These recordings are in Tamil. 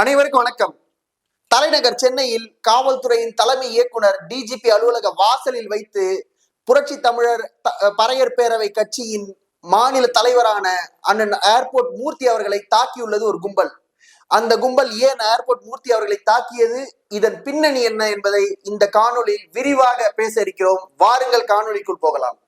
அனைவருக்கும் வணக்கம். தலைநகர் சென்னையில் காவல்துறையின் தலைமை இயக்குனர் டிஜிபி அலுவலக வாசலில் வைத்து புரட்சி தமிழர் பறையர் பேரவை கட்சியின் மாநில தலைவரான அண்ணன் ஏர்போர்ட் மூர்த்தி அவர்களை தாக்கியுள்ளது ஒரு கும்பல். அந்த கும்பல் ஏன் ஏர்போர்ட் மூர்த்தி அவர்களை தாக்கியது, இதன் பின்னணி என்ன என்பதை இந்த காணொலியில் விரிவாக பேச இருக்கிறோம். வாருங்கள் காணொலிக்குள் போகலாம்.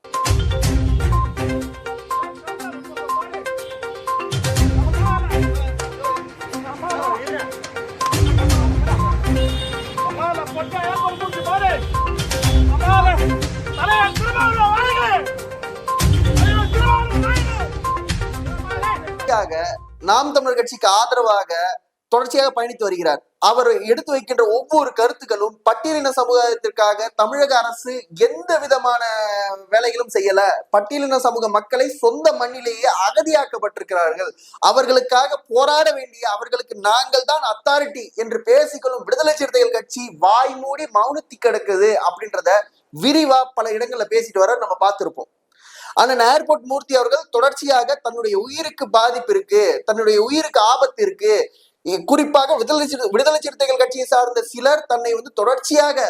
நாம் தமிழர் கட்சிக்கு ஆதரவாக தொடர்ச்சியாக பயணித்து வருகிறார். அவர் எடுத்து வைக்கின்ற ஒவ்வொரு கருத்துக்களும் பட்டியலின சமூகத்திற்காக தமிழக அரசு எந்த விதமான வேலைகளும் செய்யல. பட்டியலின சமூக மக்களை சொந்த மண்ணிலேயே அகதியாக்கப்பட்டிருக்கிறார்கள், அவர்களுக்காக போராட வேண்டிய அவர்களுக்கு நாங்கள் தான் அத்தாரிட்டி என்று பேசிக்கொள்ளும் விடுதலை சிறுத்தைகள் கட்சி வாய் மூடி மௌனத்தி கிடக்குது அப்படின்றத விரிவா பல இடங்கள்ல பேசிட்டு வர நம்ம பார்த்திருப்போம். ஆனால் ஏர்போர்ட் மூர்த்தி அவர்கள் தொடர்ச்சியாக தன்னுடைய உயிருக்கு பாதிப்பு இருக்கு, தன்னுடைய உயிருக்கு ஆபத்து இருக்கு, குறிப்பாக விடுதலை சிறுத்தைகள் கட்சியை சார்ந்த சிலர் தன்னை தொடர்ச்சியாக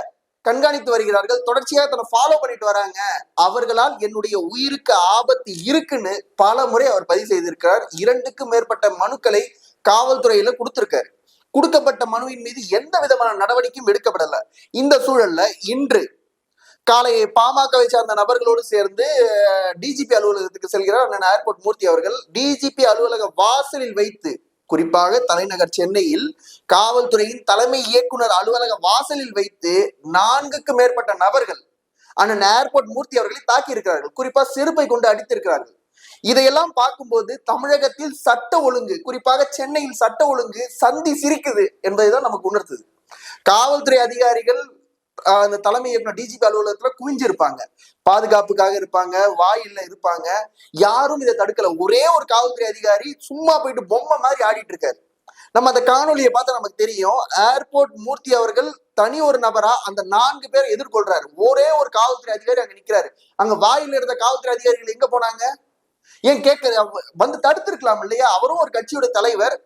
கண்காணித்து வருகிறார்கள், தொடர்ச்சியாக தன்னை ஃபாலோ பண்ணிட்டு வராங்க, அவர்களால் என்னுடைய உயிருக்கு ஆபத்து இருக்குன்னு பல முறை அவர் பதிவு செய்திருக்கிறார். 2க்கும் மேற்பட்ட மனுக்களை காவல்துறையில கொடுத்திருக்காரு. கொடுக்கப்பட்ட மனுவின் மீது எந்த விதமான நடவடிக்கையும் எடுக்கப்படல. இந்த சூழல்ல இன்று காலை பாமகவை சார்ந்த நபர்களோடு சேர்ந்து டிஜிபி அலுவலகத்துக்கு செல்கிறார் அண்ணன் ஏர்போர்ட் மூர்த்தி அவர்கள். டிஜிபி அலுவலக வாசலில் வைத்து, குறிப்பாக தலைநகர் சென்னையில் காவல்துறையின் தலைமை இயக்குனர் அலுவலக வாசலில் வைத்து 4க்கும் மேற்பட்ட நபர்கள் அண்ணன் ஏர்போர்ட் மூர்த்தி அவர்களை தாக்கி இருக்கிறார்கள். குறிப்பா செருப்பை கொண்டு அடித்திருக்கிறார்கள். இதையெல்லாம் பார்க்கும்போது தமிழகத்தில் சட்ட ஒழுங்கு, குறிப்பாக சென்னையில் சட்ட ஒழுங்கு சந்தி சிரிக்குது என்பதுதான் நமக்கு உணர்த்துது. காவல்துறை அதிகாரிகள் அந்த தலைமை இயக்குனர் டிஜிபி அலுவலகத்துல குவிஞ்சிருப்பாங்க, பாதுகாப்புக்காக இருப்பாங்க, வாயில்ல இருப்பாங்க, யாரும் இதை தடுக்கல. ஒரே ஒரு காவல்துறை அதிகாரி சும்மா போயிட்டு பொம்மை மாதிரி ஆடிட்டு இருக்காரு. நம்ம அந்த காணொலியை பார்த்தா நமக்கு தெரியும், ஏர்போர்ட் மூர்த்தி அவர்கள் தனி ஒரு நபரா அந்த 4 பேர் எதிர்கொள்றாரு. ஒரே ஒரு காவல்துறை அதிகாரி அங்க நிக்கிறாரு. அங்க வாயில இருந்த காவல்துறை அதிகாரிகள் எங்க போனாங்க? ஏன் கேட்க வந்து தடுத்திருக்கலாம் இல்லையா? அவரும் ஒரு கட்சியோட தலைவர்,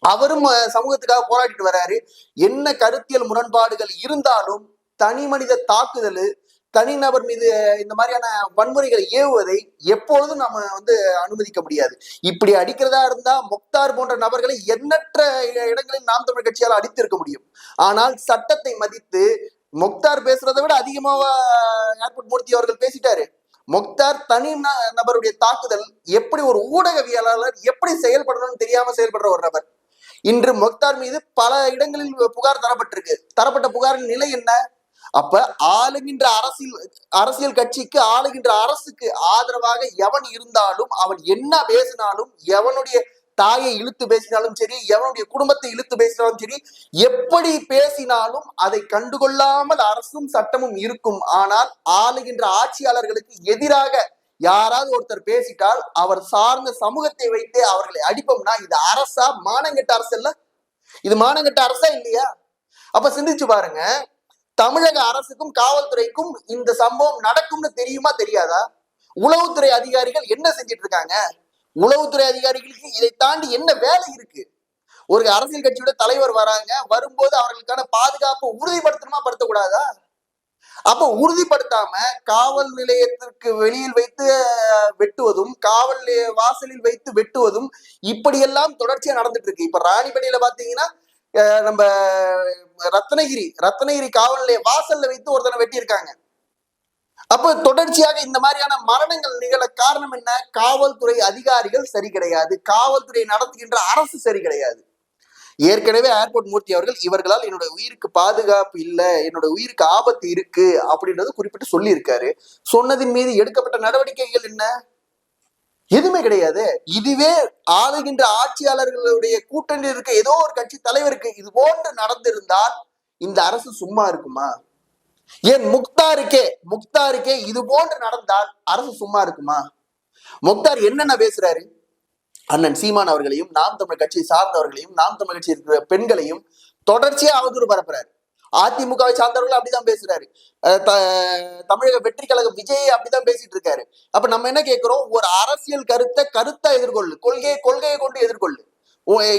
அவரும் சமூகத்துக்காக போராடிட்டு வர்றாரு. என்ன கருத்தியல் முரண்பாடுகள் இருந்தாலும் தனி மனித தாக்குதல், தனிநபர் மீது இந்த மாதிரியான வன்முறைகளை ஏவுவதை எப்பொழுதும் நம்ம அனுமதிக்க முடியாது. இப்படி அடிக்கிறதா இருந்தா முக்தார் போன்ற நபர்களை எண்ணற்ற இடங்களில் நாம் தமிழர் கட்சியால் அடித்திருக்க முடியும். ஆனால் சட்டத்தை மதித்து முக்தார் பேசுறதை விட அதிகமாக ஏர்போர்ட் மூர்த்தி அவர்கள் பேசிட்டாரு. முக்தார் தனி நபருடைய தாக்குதல் எப்படி ஒரு ஊடகவியலாளர் எப்படி செயல்படணும்னு தெரியாம செயல்படுற ஒரு நபர். இன்று முக்தார் மீது பல இடங்களில் புகார் தரப்பட்டிருக்கு. தரப்பட்ட புகாரின் நிலை என்ன? அப்ப ஆளுகின்ற அரசியல் கட்சிக்கு, ஆளுகின்ற அரசுக்கு ஆதரவாக எவன் இருந்தாலும், அவன் என்ன பேசினாலும், எவனுடைய தாயை இழுத்து பேசினாலும் சரி, எவனுடைய குடும்பத்தை இழுத்து பேசினாலும் சரி, எப்படி பேசினாலும் அதை கண்டுகொள்ளாமல் அரசும் சட்டமும் இருக்கும். ஆனால் ஆளுகின்ற ஆட்சியாளர்களுக்கு எதிராக யாராவது ஒருத்தர் பேசிட்டால் அவர் சார்ந்த சமூகத்தை வைத்து அவர்களை அடிப்போம்னா இது அரசா? மானங்கெட்ட அரசு இல்ல? இது மானங்கெட்ட அரசா இல்லையா? அப்ப சிந்திச்சு பாருங்க, தமிழக அரசுக்கும் காவல்துறைக்கும் இந்த சம்பவம் நடக்கும்னு தெரியுமா தெரியாதா? உளவுத்துறை அதிகாரிகள் என்ன செஞ்சிட்டு இருக்காங்க? உளவுத்துறை அதிகாரிகளுக்கு இதை தாண்டி என்ன வேலை இருக்கு? ஒரு அரசியல் கட்சியோட தலைவர் வராங்க, வரும்போது அவர்களுக்கான பாதுகாப்பு உறுதிப்படுத்தணுமா படுத்தக்கூடாதா? அப்ப உறுதிப்படுத்தாம காவல் நிலையத்திற்கு வெளியில் வைத்து வெட்டுவதும், காவல் வாசலில் வைத்து வெட்டுவதும் இப்படியெல்லாம் தொடர்ச்சியா நடந்துட்டு இருக்கு. இப்ப ராணிப்பேட்டையில பாத்தீங்கன்னா நம்ம ரத்னகிரி காவல் நிலைய வாசல்ல வைத்து ஒருத்தனை வெட்டி இருக்காங்க. அப்ப தொடர்ச்சியாக இந்த மாதிரியான மரணங்கள் நிகழ காரணம் என்ன? காவல்துறை அதிகாரிகள் சரி கிடையாது, காவல்துறை நடத்துகின்ற அரசு சரி கிடையாது. ஏற்கனவே ஏர்போர்ட் மூர்த்தி அவர்கள் இவர்களால் என்னோட உயிருக்கு பாதுகாப்பு இல்லை, என்னோட உயிருக்கு ஆபத்து இருக்கு அப்படின்றது குறிப்பிட்டு சொல்லி இருக்காரு. சொன்னதின் மீது எடுக்கப்பட்ட நடவடிக்கைகள் என்ன? எதுவுமே கிடையாது. இதுவே ஆளுகின்ற ஆட்சியாளர்களுடைய கூட்டணியில் இருக்க ஏதோ ஒரு கட்சி தலைவருக்கு இது போன்று நடந்திருந்தால் இந்த அரசு சும்மா இருக்குமா? ஏன் முக்தாருக்கே இது போன்று நடந்தால் அரசு சும்மா இருக்குமா? முக்தார் என்னென்ன பேசுறாரு? அண்ணன் சீமான் அவர்களையும், நாம் தமிழ் கட்சியை சார்ந்தவர்களையும், நாம் தமிழ் கட்சி இருக்கிற பெண்களையும் தொடர்ச்சியா அவதூறு பரப்புறாரு. அதிமுகவை சார்ந்தவர்கள் அப்படிதான் பேசுறாரு. தமிழக வெற்றி கழகம் விஜய் அப்படிதான் பேசிட்டு இருக்காரு. அப்ப நம்ம என்ன கேட்கிறோம்? ஒரு அரசியல் கருத்தா எதிர்கொள்ளு, கொள்கையை கொண்டு எதிர்கொள்ளு.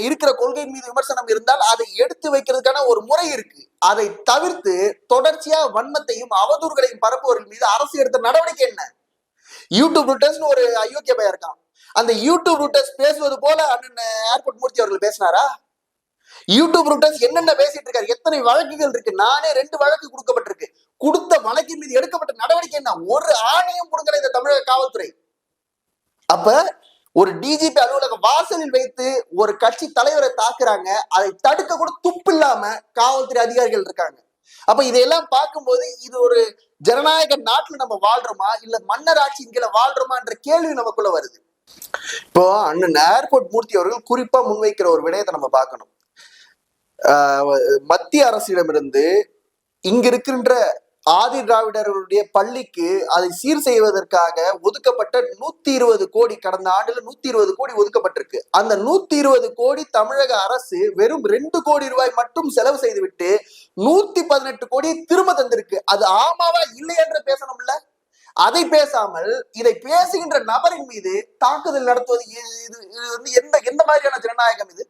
இருக்கிற கொள்கையின் மீது விமர்சனம் இருந்தால் அதை எடுத்து வைக்கிறதுக்கான ஒரு முறை இருக்கு. அதை தவிர்த்து தொடர்ச்சியா வன்மத்தையும் அவதூறுகளையும் பரப்புவர்கள் மீது அரசு எடுத்த நடவடிக்கை என்ன? யூடியூப் ரூட்டர்ஸ்னு ஒரு அயோக்கிய பையன் இருக்கான். அந்த யூடியூப் ரூட்டர்ஸ் பேசுவது போல அண்ணன் ஏர்போர்ட் மூர்த்தி அவர்கள் பேசினாரா? யூடியூப் ரூட்டர்ஸ் என்னென்ன பேசிட்டு இருக்காரு? எத்தனை வழக்குகள் இருக்கு? நானே 2 வழக்கு கொடுக்கப்பட்டிருக்கு. கொடுத்த வழக்கின் மீது எடுக்கப்பட்ட நடவடிக்கை என்ன? ஒரு ஆணையம் கொடுக்கிற இந்த தமிழக காவல்துறை. அப்ப ஒரு டிஜிபி அலுவலக வாசலில் வைத்து ஒரு கட்சி தலைவரை தாக்குறாங்க. அதை தடுக்க கூட துப்பு இல்லாம காவல்துறை அதிகாரிகள் இருக்காங்க. அப்ப இதையெல்லாம் பார்க்கும்போது இது ஒரு ஜனநாயக நாட்டுல நம்ம வாழ்றோமா இல்ல மன்னர் ஆட்சியின் கீழே வாழ்றோமான்ற கேள்வி நமக்குள்ள வருது. இப்போ அண்ணன் ஏர்போர்ட் மூர்த்தி அவர்கள் குறிப்பா முன்வைக்கிற ஒரு விடயத்தை நம்ம பார்க்கணும். மத்திய அரசிடமிருந்து இங்க இருக்கின்ற ஆதி திராவிடர்களுடைய பள்ளிக்கு அதை சீர் செய்வதற்காக ஒதுக்கப்பட்ட 120 கோடி, கடந்த ஆண்டுல 120 கோடி ஒதுக்கப்பட்டிருக்கு. அந்த 120 கோடி தமிழக அரசு வெறும் 2 கோடி ரூபாய் மட்டும் செலவு செய்துவிட்டு 118 கோடியை திரும்ப தந்திருக்கு. அது ஆமாவா இல்லை என்று பேசணும்ல. அதை பேசாமல் இதை பேசுகின்ற நபரின் மீது தாக்குதல் நடத்துவது இது வந்து எந்த மாதிரியான ஜனநாயகம் இது?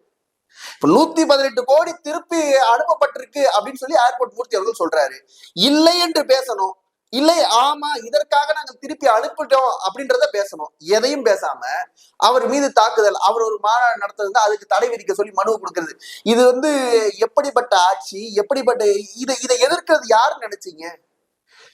இப்ப 118 கோடி திருப்பி அனுப்பப்பட்டிருக்கு அப்படின்னு சொல்லி ஏர்போர்ட் மூர்த்தி அவர்கள் சொல்றாரு. இல்லை என்று பேசணும். இல்லை ஆமா இதற்காக நாங்க திருப்பி அனுப்பிட்டோம் அப்படின்றத பேசணும். எதையும் பேசாம அவர் மீது தாக்குதல், அவர் ஒரு மாநாடு நடத்துறது, அதுக்கு தடை விதிக்க சொல்லி மனு கொடுக்கிறது. இது வந்து எப்படிப்பட்ட ஆட்சி? எப்படிப்பட்ட இதை எதிர்க்கிறது யாருன்னு நினைச்சீங்க?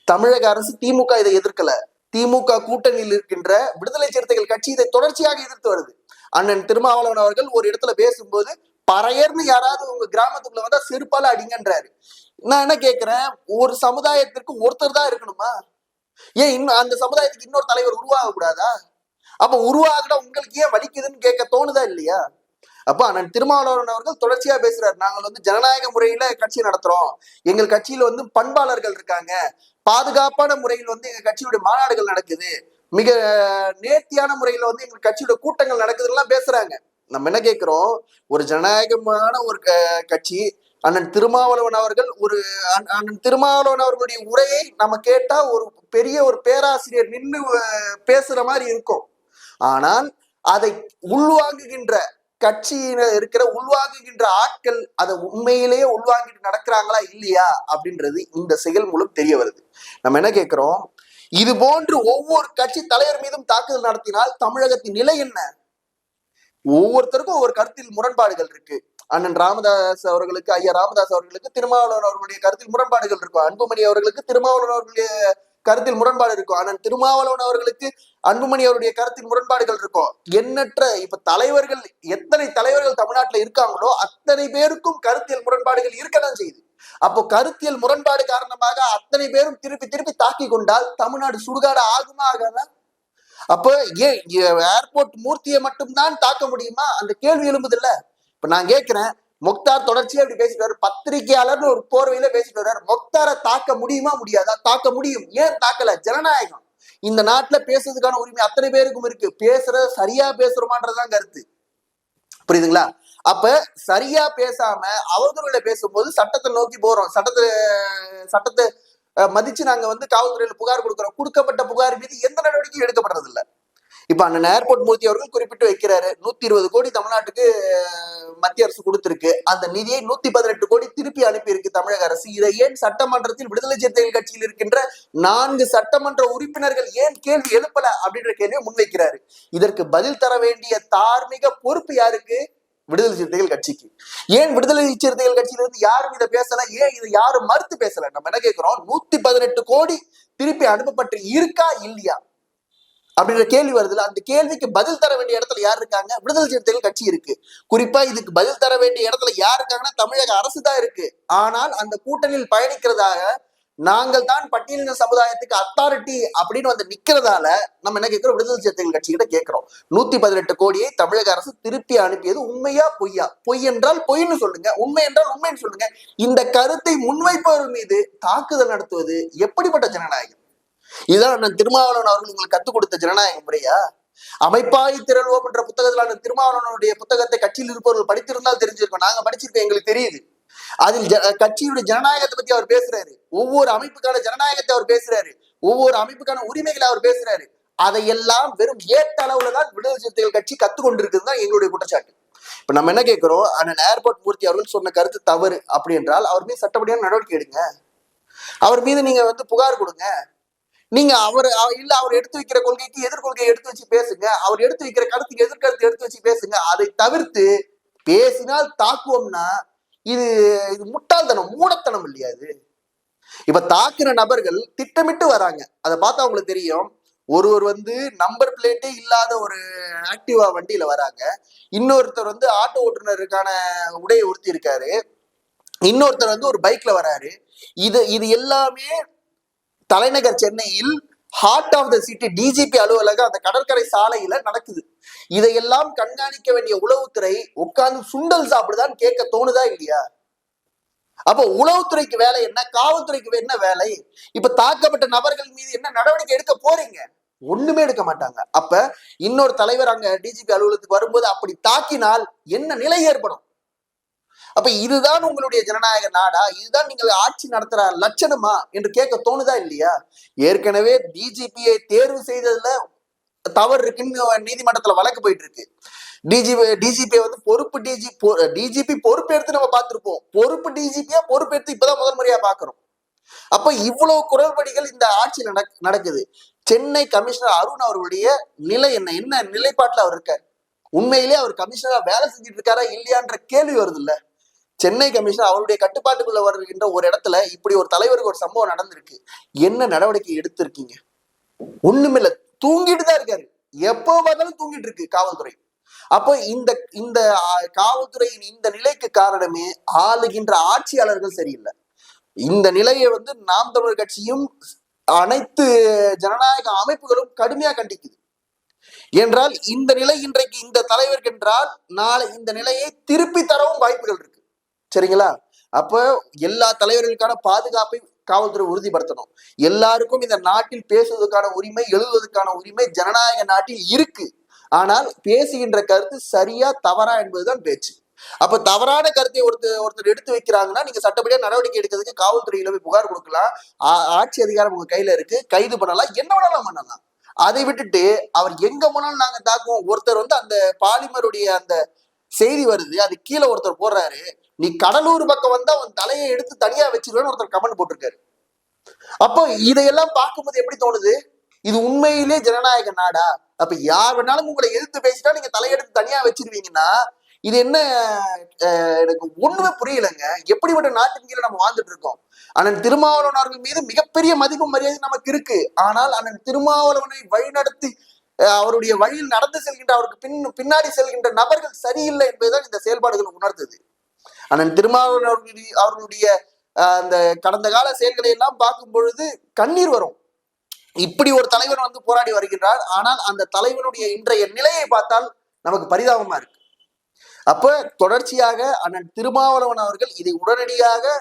தமிழக அரசு, திமுக இதை எதிர்க்கல. திமுக கூட்டணியில் இருக்கின்ற விடுதலை சிறுத்தைகள் கட்சி இதை தொடர்ச்சியாக எதிர்த்து வருது. அண்ணன் திருமாவளவன் அவர்கள் ஒரு இடத்துல பேசும்போது பறையர்னு யாராவது உங்க கிராமத்துக்குள்ள வந்தா செருப்பால அடிங்கன்றாரு. நான் என்ன கேட்கிறேன், ஒரு சமுதாயத்திற்கு ஒருத்தர் தான் இருக்கணுமா? ஏன் இன்னும் அந்த சமுதாயத்துக்கு இன்னொரு தலைவர் உருவாக கூடாதா? அப்ப உருவாகிட உங்களுக்கு ஏன் வலிக்குதுன்னு கேட்க தோணுதா இல்லையா? அப்ப அண்ணன் திருமாவளவன் அவர்கள் தொடர்ச்சியா பேசுறாரு. நாங்கள் வந்து ஜனநாயக முறையில கட்சி நடத்துறோம். எங்கள் கட்சியில வந்து பண்பாளர்கள் இருக்காங்க. பாதுகாப்பான முறையில் வந்து எங்க கட்சியுடைய மாநாடுகள் நடக்குது. மிக நேர்த்தியான முறையில வந்து எங்க கட்சியோட கூட்டங்கள் நடக்குதுலாம் பேசுறாங்க. நம்ம என்ன கேட்கிறோம், ஒரு ஜனநாயகமான ஒரு கட்சி அண்ணன் திருமாவளவன் அவர்கள் அண்ணன் திருமாவளவன் அவர்களுடைய உரையை நம்ம கேட்டா ஒரு பெரிய ஒரு பேராசிரியர் நின்று பேசுற மாதிரி இருக்கும். ஆனால் அதை உள்வாங்குகின்ற கட்சியில இருக்கிற உள்வாங்குகின்ற ஆட்கள் அதை உண்மையிலேயே உள்வாங்கிட்டு நடக்கிறாங்களா இல்லையா அப்படின்றது இந்த செயல் மூலம் தெரிய வருது. நம்ம என்ன கேட்கிறோம், இது போன்று ஒவ்வொரு கட்சி தலைவர் மீதும் தாக்குதல் நடத்தினால் தமிழகத்தின் நிலை என்ன? ஒவ்வொருத்தருக்கும் ஒவ்வொரு கருத்தில் முரண்பாடுகள் இருக்கு. அண்ணன் ராமதாஸ் அவர்களுக்கு, ஐயா ராமதாஸ் அவர்களுக்கு திருமாவளவன் அவர்களுடைய கருத்தில் முரண்பாடுகள் இருக்கும். அன்புமணி அவர்களுக்கு திருமாவளவன் அவர்களுடைய கருத்தில் முரண்பாடு இருக்கும். அண்ணன் திருமாவளவன் அவர்களுக்கு அன்புமணி அவருடைய கருத்தில் முரண்பாடுகள் இருக்கும். எண்ணற்ற இப்ப தலைவர்கள், எத்தனை தலைவர்கள் தமிழ்நாட்டுல இருக்காங்களோ அத்தனை பேருக்கும் கருத்தியல் முரண்பாடுகள் இருக்கதான் செய்யுது. அப்போ கருத்தியல் முரண்பாடு காரணமாக அத்தனை பேரும் திருப்பி திருப்பி தாக்கி கொண்டால் தமிழ்நாடு சுடுகாடு ஆகுமா ஆகாதா? அப்ப ஏன் ஏர்போர்ட் மூர்த்தியை மட்டும்தான் தாக்க முடியுமா? அந்த கேள்வி எழும்புது இல்ல. இப்ப நான் கேட்கிறேன், மொக்தார் தொடர்ச்சியா அப்படி பேசிட்டு வர்றாரு, பத்திரிகையாளர்னு ஒரு போர்வையில பேசிட்டு வர்றாரு. மொக்தாரை தாக்க முடியுமா முடியாதா? தாக்க முடியும். ஏன் தாக்கல? ஜனநாயகம். இந்த நாட்டுல பேசுறதுக்கான உரிமை அத்தனை பேருக்கும் இருக்கு. பேசுறத சரியா பேசுறோமான்றதான் கருத்து. புரியுதுங்களா? அப்ப சரியா பேசாம அவதூறுகளை பேசும்போது சட்டத்தை நோக்கி போறோம். சட்டத்தை மதிச்சு நாங்க வந்து காவல்துறையில புகார் கொடுக்குறோம். கொடுக்கப்பட்ட புகார் மீது எந்த நடவடிக்கையும் எடுக்கப்படுறது இல்லை. இப்ப அண்ணன் ஏர்போர்ட் மூர்த்தி அவர்கள் குறிப்பிட்டு வைக்கிறாரு, 120 கோடி தமிழ்நாட்டுக்கு மத்திய அரசு கொடுத்திருக்கு. அந்த நிதியை 118 கோடி திருப்பி அனுப்பியிருக்கு தமிழக அரசு. இதை ஏன் சட்டமன்றத்தில் விடுதலை சிறுத்தைகள் கட்சியில் இருக்கின்ற 4 சட்டமன்ற உறுப்பினர்கள் ஏன் கேள்வி எழுப்பல அப்படின்ற கேள்வியை முன்வைக்கிறாரு. இதற்கு பதில் தர வேண்டிய தார்மீக பொறுப்பு யாருக்கு? விடுதலை சிறுத்தைகள் கட்சிக்கு. ஏன் விடுதலை சிறுத்தைகள் கட்சியில இருந்து யாரும் இதை பேசல? ஏன் இதை யாரும் மறுத்து பேசல? நம்ம என்ன கேட்கிறோம், 118 கோடி திருப்பி அனுப்பப்பட்டு இருக்கா இல்லையா அப்படின்ற கேள்வி வருதுல. அந்த கேள்விக்கு பதில் தர வேண்டிய இடத்துல யார் இருக்காங்க? விடுதலை சிறுத்தைகள் கட்சி இருக்கு. குறிப்பா இதுக்கு பதில் தர வேண்டிய இடத்துல யார் இருக்காங்கன்னா தமிழக அரசு தான் இருக்கு. ஆனால் அந்த கூட்டணியில் பயணிக்கிறதாக நாங்கள் தான் பட்டியலின சமுதாயத்துக்கு அத்தாரிட்டி அப்படின்னு வந்து நிக்கிறதால நம்ம என்ன கேட்கிறோம், விடுதலை சிறுத்தைகள் கட்சி கிட்ட கேட்கிறோம், 118 கோடியை தமிழக அரசு திருப்பி அனுப்பியது உண்மையா பொய்யா? பொய் என்றால் பொய்ன்னு சொல்லுங்க, உண்மை என்றால் உண்மைன்னு சொல்லுங்க. இந்த கருத்தை முன்வைப்பவர்கள் மீது தாக்குதல் நடத்துவது எப்படிப்பட்ட ஜனநாயகம்? இதுதான் திருமாவளவன் அவர்கள் உங்களுக்கு கத்துக் கொடுத்த ஜனநாயக முறையா? அமைப்பாய் திரள்வோம் என்ற புத்தகத்துல திருமாவளவனுடைய புத்தகத்தை கட்சியில் இருப்பவர்கள் படித்திருந்தால் தெரிஞ்சிருக்கோம். நாங்க படிச்சிருக்கோம், எங்களுக்கு தெரியுது. அதில் கட்சியுடைய ஜனநாயகத்தை பத்தி அவர் பேசுறாரு. ஒவ்வொரு அமைப்புக்கான ஜனநாயகத்தை அவர் பேசுறாரு. ஒவ்வொரு அமைப்புக்கான உரிமைகளை அவர் பேசுறாரு. அதையெல்லாம் வெறும் ஏற்ற அளவுலதான் விடுதலை சிறுத்தைகள் கட்சி கத்துக்கொண்டிருக்குதுதான் எங்களுடைய குற்றச்சாட்டு. இப்ப நம்ம என்ன கேட்கிறோம், அண்ணன் ஏர்போர்ட் மூர்த்தி அவர்கள் சொன்ன கருத்து தவறு அப்படி என்றால் அவர் மீது சட்டப்படியான நடவடிக்கை எடுங்க. அவர் மீது நீங்க புகார் கொடுங்க. நீங்க இல்ல அவர் எடுத்து வைக்கிற கொள்கைக்கு எதிர்கொள்கையை எடுத்து வச்சு பேசுங்க. அவர் எடுத்து வைக்கிற கருத்துக்கு எதிர்கருத்து எடுத்து வச்சு பேசுங்க. அதை தவிர்த்து பேசினால் தாக்குவோம்னா இது இது முட்டாள்தனம், மூடத்தனம் இல்லையா இது? இப்ப தாக்குற நபர்கள் திட்டமிட்டு வராங்க. அதை பார்த்தா அவங்களுக்கு தெரியும். ஒருவர் நம்பர் பிளேட்டே இல்லாத ஒரு ஆக்டிவா வண்டியில வராங்க. இன்னொருத்தர் ஆட்டோ ஓட்டுநருக்கான உடையை உடுத்தி இருக்காரு. இன்னொருத்தர் ஒரு பைக்ல வராரு. இது எல்லாமே தலைநகர் சென்னையில் heart of the city DGP அலுவலகம் அந்த கடற்கரை சாலையில நடக்குது. இதையெல்லாம் கண்காணிக்க வேண்டிய உளவுத்துறை உட்கார்ந்து சுண்டல் சாப்பிடுதான் கேட்க தோணுதா இல்லையா? அப்ப உளவுத்துறைக்கு வேலை என்ன, காவல்துறைக்கு என்ன வேலை? இப்ப தாக்கப்பட்ட நபர்கள் மீது என்ன நடவடிக்கை எடுக்க போறீங்க? ஒண்ணுமே எடுக்க மாட்டாங்க. அப்ப இன்னொரு தலைவர் அங்க டிஜிபி அலுவலகத்துக்கு வரும்போது அப்படி தாக்கினால் என்ன நிலை ஏற்படும்? அப்ப இதுதான் உங்களுடைய ஜனநாயக நாடா? இதுதான் நீங்கள் ஆட்சி நடத்துற லட்சணமா என்று கேட்க தோணுதா இல்லையா? ஏற்கனவே டிஜிபியை தேர்வு செய்ததுல தவறு இருக்குன்னு நீதிமன்றத்துல வழக்கு போயிட்டு இருக்கு. டிஜிபி பொறுப்பு டிஜிபி பொறுப்பேற்று நம்ம பார்த்திருப்போம். பொறுப்பு டிஜிபியா பொறுப்பேற்று இப்பதான் முதல் முறையா பாக்குறோம். அப்ப இவ்வளவு குரல்படிகள் இந்த ஆட்சியில் நடக்குது. சென்னை கமிஷனர் அருண் அவர்களுடைய நிலை என்ன நிலைப்பாட்டுல அவர் இருக்காரு? உண்மையிலே அவர் கமிஷனரா வேலை செஞ்சுட்டு இருக்காரா இல்லையான்ற கேள்வி வருது இல்ல. சென்னை கமிஷனர் அவருடைய கட்டுப்பாட்டுக்குள்ள வருகின்ற ஒரு இடத்துல இப்படி ஒரு தலைவருக்கு ஒரு சம்பவம் நடந்திருக்கு. என்ன நடவடிக்கை எடுத்திருக்கீங்க? ஒண்ணுமில்ல, தூங்கிட்டு தான் இருக்காரு. எப்போ பார்த்தாலும் தூங்கிட்டு இருக்கு காவல்துறை. அப்போ இந்த காவல்துறையின் இந்த நிலைக்கு காரணமே ஆளுகின்ற ஆட்சியாளர்கள் சரியில்லை. இந்த நிலையை நாம் தமிழர் கட்சியும் அனைத்து ஜனநாயக அமைப்புகளும் கடுமையா கண்டிக்குது. என்றால் இந்த நிலை இன்றைக்கு இந்த தலைவருக்கு என்றால் நாளை இந்த நிலையை திருப்பி தரவும் வாய்ப்புகள் இருக்கு. சரிங்களா? அப்ப எல்லா தலைவர்களுக்கான பாதுகாப்பை காவல்துறை உறுதிப்படுத்தணும். எல்லாருக்கும் இந்த நாட்டில் பேசுவதற்கான உரிமை, எழுதுவதற்கான உரிமை ஜனநாயக நாட்டில் இருக்கு. ஆனால் பேசுகின்ற கருத்து சரியா தவறா என்பதுதான் பேச்சு. அப்ப தவறான கருத்தை ஒருத்தர் எடுத்து வைக்கிறாங்கன்னா நீங்க சட்டப்படியா நடவடிக்கை எடுக்கிறதுக்கு காவல்துறையில போய் புகார் கொடுக்கலாம். ஆட்சி அதிகாரம் உங்க கையில இருக்கு, கைது பண்ணலாம், என்ன வேணாலும் பண்ணலாம். அதை விட்டுட்டு அவர் எங்க போனாலும் நாங்க தாக்குவோம். ஒருத்தர் அந்த பாலிமருடைய அந்த செய்தி வருது, அது கீழே ஒருத்தர் போடுறாரு, நீ கடலூர் பக்கம் வந்தா உன் தலையை எடுத்து தனியா வச்சிருவேன்னு ஒருத்தர் கமெண்ட் போட்டிருக்காரு. அப்போ இதையெல்லாம் பார்க்கும்போது எப்படி தோணுது? இது உண்மையிலே ஜனநாயக நாடா? அப்ப யார் வேணாலும் உங்களை எதிர்த்து பேசிட்டா நீங்க தலையெடுத்து தனியா வச்சிருவீங்கன்னா இது என்ன? எனக்கு ஒண்ணுமே புரியலைங்க. எப்படிப்பட்ட நாட்டின் கீழே நம்ம வாழ்ந்துட்டு இருக்கோம்? அண்ணன் திருமாவளவன் அவர்கள் மீது மிகப்பெரிய மதிப்பு மரியாதை நமக்கு இருக்கு. ஆனால் அண்ணன் திருமாவளவனை வழிநடத்தி அவருடைய வழியில் நடந்து செல்கின்ற அவருக்கு பின்னாடி செல்கின்ற நபர்கள் சரியில்லை என்பதுதான் இந்த செயல்பாடுகள் உணர்த்தது. அண்ணன் திருமாவளவன் அவர்களுடைய அந்த கடந்த கால செயல்களை எல்லாம் பார்க்கும் பொழுது கண்ணீர் வரும். இப்படி ஒரு தலைவர் போராடி வருகின்றார். ஆனால் அந்த தலைவனுடைய இன்றைய நிலையை பார்த்தால் நமக்கு பரிதாபமா இருக்கு. அப்ப தொடர்ச்சியாக அண்ணன் திருமாவளவன் அவர்கள் இதை உடனடியாக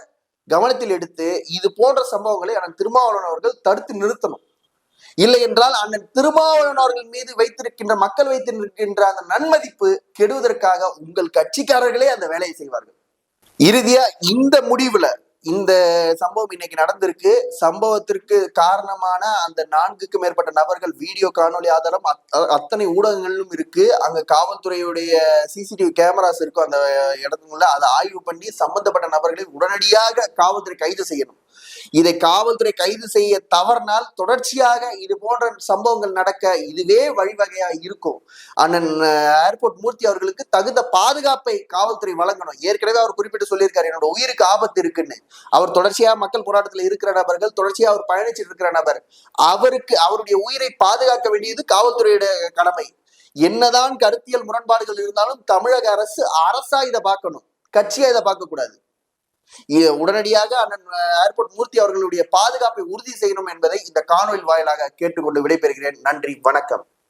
கவனத்தில் எடுத்து இது போன்ற சம்பவங்களை அண்ணன் திருமாவளவன் அவர்கள் தடுத்து நிறுத்தணும். இல்லை என்றால் அண்ணன் திருமாவளவன் அவர்கள் மீது மக்கள் வைத்திருக்கின்ற அந்த நன்மதிப்பு கெடுவதற்காக உங்கள் கட்சிக்காரர்களே அந்த வேலையை செய்வார்கள். இறுதியா இந்த முடிவுல இந்த சம்பவம் இன்னைக்கு நடந்திருக்கு. சம்பவத்திற்கு காரணமான அந்த 4க்கும் மேற்பட்ட நபர்கள் வீடியோ காணொலி ஆதாரம் அத்தனை ஊடகங்களிலும் இருக்கு. அங்க காவல்துறையுடைய சிசிடிவி கேமராஸ் இருக்கும் அந்த இடத்துக்குள்ள. அதை ஆய்வு பண்ணி சம்பந்தப்பட்ட நபர்களை உடனடியாக காவல்துறை கைது செய்யணும். இதை காவல்துறை கைது செய்ய தவறினால் தொடர்ச்சியாக இது போன்ற சம்பவங்கள் நடக்க இதுவே வழிவகையா இருக்கும். அண்ணன் ஏர்போர்ட் மூர்த்தி அவர்களுக்கு தகுந்த பாதுகாப்பை காவல்துறை வழங்கணும். ஏற்கனவே அவர் குறிப்பிட்டு சொல்லியிருக்காரு, என்னோட உயிருக்கு ஆபத்து இருக்குன்னு. அவர் தொடர்ச்சியா மக்கள் போராட்டத்தில் இருக்கிற நபர்கள், தொடர்ச்சியா அவர் பயணிச்சுட்டு இருக்கிற நபர், அவருடைய உயிரை பாதுகாக்க வேண்டியது காவல்துறையுடைய கடமை. என்னதான் கருத்தியல் முரண்பாடுகள் இருந்தாலும் தமிழக அரசா இதை பார்க்கணும், கட்சியா இதை பார்க்க கூடாது. உடனடியாக அண்ணன் ஏர்போர்ட் மூர்த்தி அவர்களுடைய பாதுகாப்பை உறுதி செய்யணும் என்பதை இந்த காணொலி வாயிலாக கேட்டுக்கொண்டு விடைபெறுகிறேன். நன்றி, வணக்கம்.